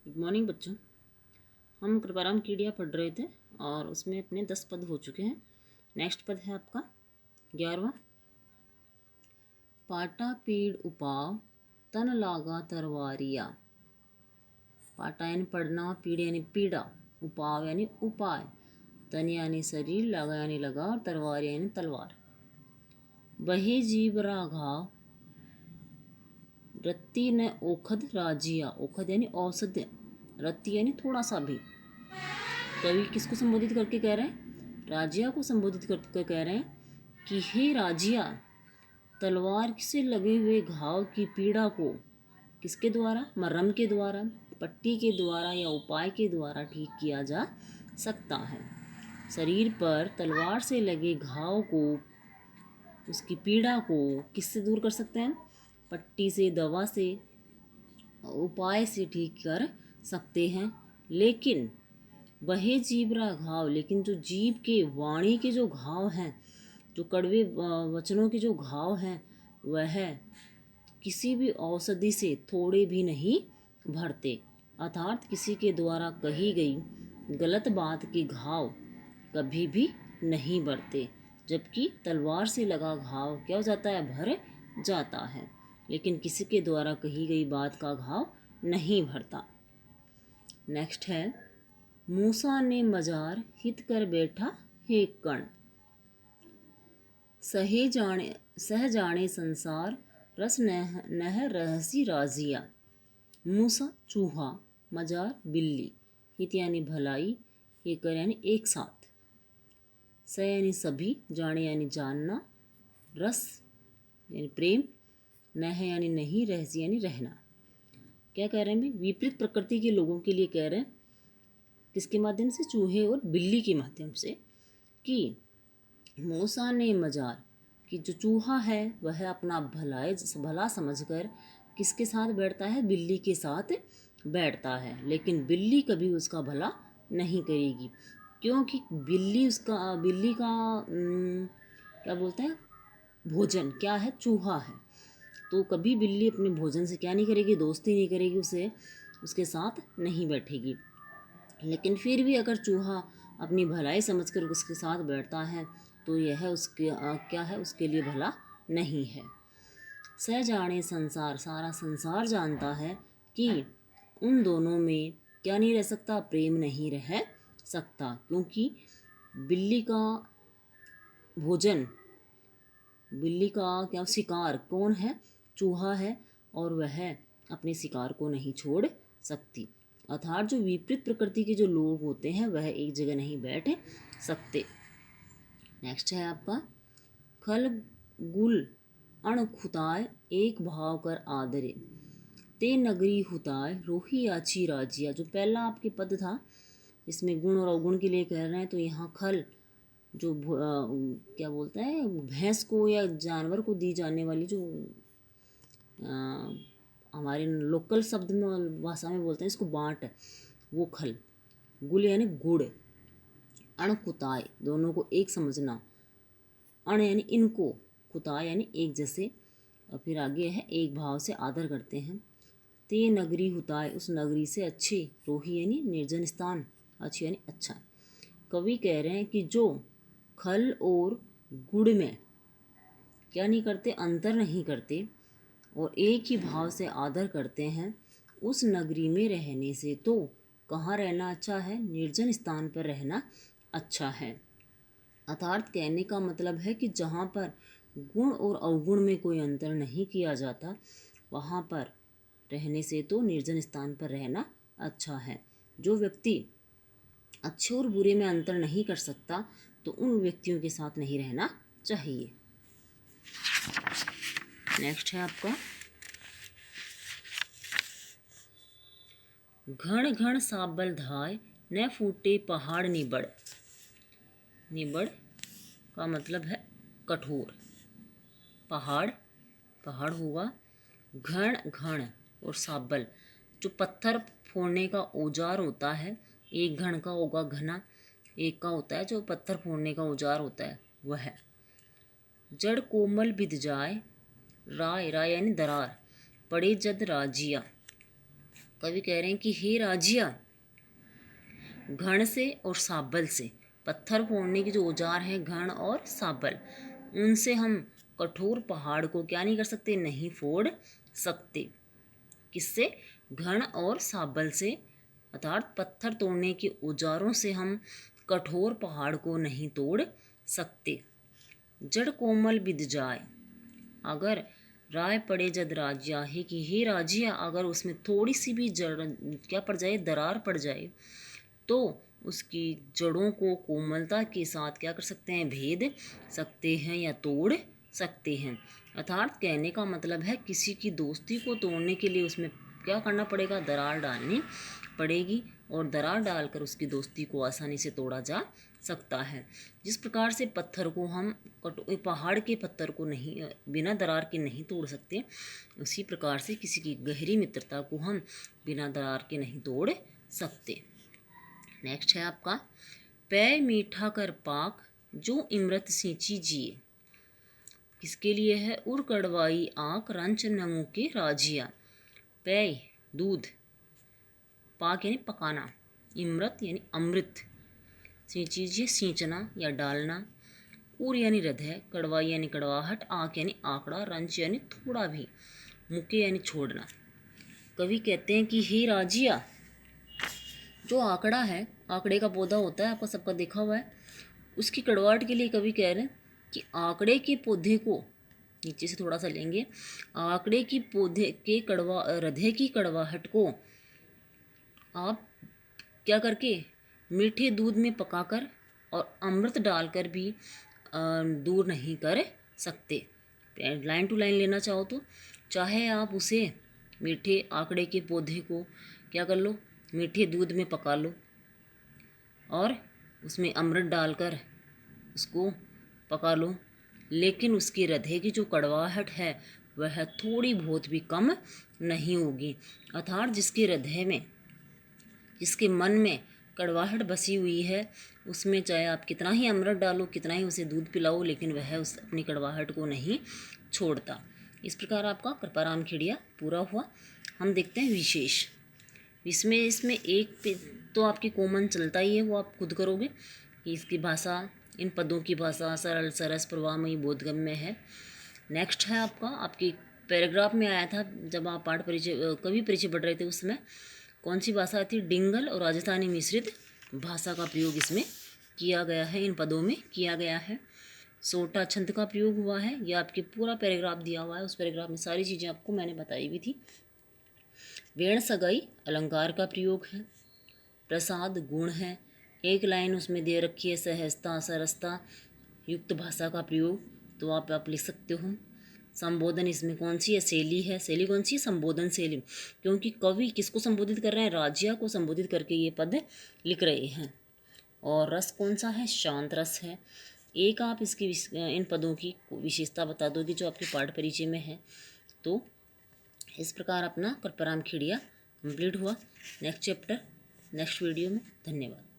Good morning बच्चों। हम कृपाराम कीड़िया पढ़ रहे थे और उसमें अपने 10 पद हो चुके हैं। नेक्स्ट पद है आपका 11वां। पाटा पीड़ उपाव तन लागा तरवारिया। पाटा यानी पढ़ना, पीड़ यानी पीड़ा, उपाव यानी उपाय, तन यानी शरीर, लागा यानी लगा और तरवार यानी तलवार। बहे जीवरा घाव रत्ती न ओखद राजिया। ओखद यानी औषध, रत्ती यानी थोड़ा सा भी। कवि किसको संबोधित करके कह रहे हैं? राजिया को संबोधित करके कह रहे हैं कि हे राजिया, तलवार से लगे हुए घाव की पीड़ा को किसके द्वारा? मरहम के द्वारा, पट्टी के द्वारा या उपाय के द्वारा ठीक किया जा सकता है। शरीर पर तलवार से लगे घाव को, उसकी पीड़ा को किससे दूर कर सकते हैं? पट्टी से, दवा से, उपाय से ठीक कर सकते हैं। लेकिन बहे जीवरा घाव, लेकिन जो जीव के, वाणी के जो घाव हैं, जो कड़वे वचनों के जो घाव हैं, वह किसी भी औषधि से थोड़े भी नहीं भरते। अर्थात किसी के द्वारा कही गई गलत बात के घाव कभी भी नहीं भरते, जबकि तलवार से लगा घाव क्या हो जाता है? भर जाता है। लेकिन किसी के द्वारा कही गई बात का घाव नहीं भरता। नेक्स्ट है मूसा ने मजार हित कर बैठा हे कण। सह जाने संसार रस नह रहसी राजिया। मूसा चूहा, मजार बिल्ली, हित यानी भलाई, हे कर यानी एक साथ, स यानी सभी, जाने यानी जानना, रस यानी प्रेम, नह यानी नहीं, रहसी यानी रहना। क्या कह रहे हैं? विपरीत प्रकृति के लोगों के लिए कह रहे हैं, किसके माध्यम से? चूहे और बिल्ली के माध्यम से, कि मूसा ने मजार, कि जो चूहा है वह अपना भला समझकर किसके साथ बैठता है? बिल्ली के साथ बैठता है, लेकिन बिल्ली कभी उसका भला नहीं करेगी, क्योंकि बिल्ली का क्या बोलते हैं? भोजन क्या है? चूहा है। तो कभी बिल्ली अपने भोजन से क्या नहीं करेगी? दोस्ती नहीं करेगी, उसके साथ नहीं बैठेगी। लेकिन फिर भी अगर चूहा अपनी भलाई समझकर उसके साथ बैठता है तो यह उसके क्या है? उसके लिए भला नहीं है। स जाने संसार, सारा संसार जानता है कि उन दोनों में क्या नहीं रह सकता? प्रेम नहीं रह सकता, क्योंकि बिल्ली का भोजन, बिल्ली का क्या शिकार कौन है? चूहा है, और वह अपने शिकार को नहीं छोड़ सकती। अर्थात जो विपरीत प्रकृति के जो लोग होते हैं वह एक जगह नहीं बैठ सकते। नेक्स्ट है आपका खल गुल अण खुताय एक भाव कर आदरे। ते नगरी हुताय रोही आची राजिया। जो पहला आपके पद था इसमें गुण और अवगुण के लिए कह रहे हैं, तो यहाँ खल जो क्या बोलता है? भैंस को या जानवर को दी जाने वाली जो हमारे लोकल शब्द में, भाषा में बोलते हैं इसको बाँट, वो खल। गुल यानी गुड़, अण कुताय दोनों को एक समझना, अण यानी इनको, कुताय यानी एक जैसे, और फिर आगे है एक भाव से आदर करते हैं। ते नगरी हुताय, उस नगरी से अच्छी, रोही यानी निर्जन स्थान, अच्छी यानी अच्छा। कवि कह रहे हैं कि जो खल और गुड़ में क्या नहीं करते? अंतर नहीं करते और एक ही भाव से आदर करते हैं, उस नगरी में रहने से तो कहाँ रहना अच्छा है? निर्जन स्थान पर रहना अच्छा है। अर्थात कहने का मतलब है कि जहाँ पर गुण और अवगुण में कोई अंतर नहीं किया जाता, वहाँ पर रहने से तो निर्जन स्थान पर रहना अच्छा है। जो व्यक्ति अच्छे और बुरे में अंतर नहीं कर सकता तो उन व्यक्तियों के साथ नहीं रहना चाहिए। नेक्स्ट है आपका घण घण साबल धाय न फूटे पहाड़ निबड़। निबड़ का मतलब है कठोर, पहाड़ पहाड़ हुआ, घण घण और साबल जो पत्थर फोड़ने का औजार होता है। एक घण का होगा घना, एक का होता है जो पत्थर फोड़ने का औजार होता है वह। जड़ कोमल बिध जाए राय, राय यानी दरार, पड़े जद राजिया। कवि कह रहे हैं कि हे राजिया, घण से और साबल से, पत्थर फोड़ने के जो औजार हैं घण और साबल, उनसे हम कठोर पहाड़ को क्या नहीं कर सकते, नहीं फोड़ सकते। किससे? घण और साबल से, अर्थात पत्थर तोड़ने के औजारों से हम कठोर पहाड़ को नहीं तोड़ सकते। जड़ कोमल बिध जाए, अगर राय पड़े जद राजिया है कि हे राजिया, अगर उसमें थोड़ी सी भी जड़ क्या पड़ जाए, दरार पड़ जाए, तो उसकी जड़ों को कोमलता के साथ क्या कर सकते हैं, भेद सकते हैं या तोड़ सकते हैं। अर्थात कहने का मतलब है किसी की दोस्ती को तोड़ने के लिए उसमें क्या करना पड़ेगा, दरार डालनी पड़ेगी, और दरार डालकर उसकी दोस्ती को आसानी से तोड़ा जा सकता है। जिस प्रकार से पत्थर को हम पहाड़ के पत्थर को नहीं बिना दरार के नहीं तोड़ सकते, उसी प्रकार से किसी की गहरी मित्रता को हम बिना दरार के नहीं तोड़ सकते। नेक्स्ट है आपका, पै मीठा कर पाक जो इमरत सींची जिए। किसके लिए है? उर कड़वाई आँख रंच नमू के राजिया। पै दूध, पाक यानी पकाना, इमरत यानी अमृत, सींची जिए सींचना या डालना, उर यानी हृदय, कड़वाई यानी कड़वाहट, आँख यानी आंकड़ा, रंच यानी थोड़ा भी, मुके यानी छोड़ना। कवि कहते हैं कि हे राजिया, जो आंकड़ा है, आंकड़े का पौधा होता है, आपका सबका देखा हुआ है, उसकी कड़वाहट के लिए कवि कह रहे हैं कि आंकड़े के पौधे को नीचे से थोड़ा सा लेंगे, आंकड़े की पौधे के हृदय की कड़वाहट को आप क्या करके मीठे दूध में पकाकर और अमृत डालकर भी दूर नहीं कर सकते। लाइन टू लाइन लेना चाहो तो, चाहे आप उसे मीठे आंकड़े के पौधे को क्या कर लो, मीठे दूध में पका लो और उसमें अमृत डालकर उसको पका लो, लेकिन उसके हृदय की जो कड़वाहट है वह थोड़ी बहुत भी कम नहीं होगी। अर्थात जिसके हृदय में, जिसके मन में कड़वाहट बसी हुई है, उसमें चाहे आप कितना ही अमृत डालो, कितना ही उसे दूध पिलाओ, लेकिन वह उस अपनी कड़वाहट को नहीं छोड़ता। इस प्रकार आपका कृपाराम खेड़िया पूरा हुआ। हम देखते हैं विशेष। इसमें एक पे तो आपकी कॉमन चलता ही है, वो आप खुद करोगे कि इसकी भाषा, इन पदों की भाषा सरल सरस प्रवाहमयी बोधगम्य है। नेक्स्ट है आपका, आपकी पैराग्राफ में आया था जब आप पाठ परिचय कवि परिचय पढ़ रहे थे, उसमें कौन सी भाषा थी? डिंगल और राजस्थानी मिश्रित भाषा का प्रयोग इसमें किया गया है, इन पदों में किया गया है। सोटा छंद का प्रयोग हुआ है, यह आपके पूरा पैराग्राफ दिया हुआ है, उस पैराग्राफ में सारी चीज़ें आपको मैंने बताई भी थी। वेण सगाई अलंकार का प्रयोग है। प्रसाद गुण है, एक लाइन उसमें दे रखी है, सहजता सरसता युक्त भाषा का प्रयोग, तो आप लिख सकते हो। संबोधन इसमें कौन सी है? शैली है। शैली कौन सी है? संबोधन शैली, क्योंकि कवि किसको संबोधित कर रहे हैं? राजिया को संबोधित करके ये पद लिख रहे हैं। और रस कौन सा है? शांत रस है। एक आप इसकी इन पदों की विशेषता बता दोगे जो आपके पाठ परिचय में है। तो इस प्रकार अपना कृपाराम खेड़िया कंप्लीट हुआ। नेक्स्ट चैप्टर नेक्स्ट वीडियो में। धन्यवाद।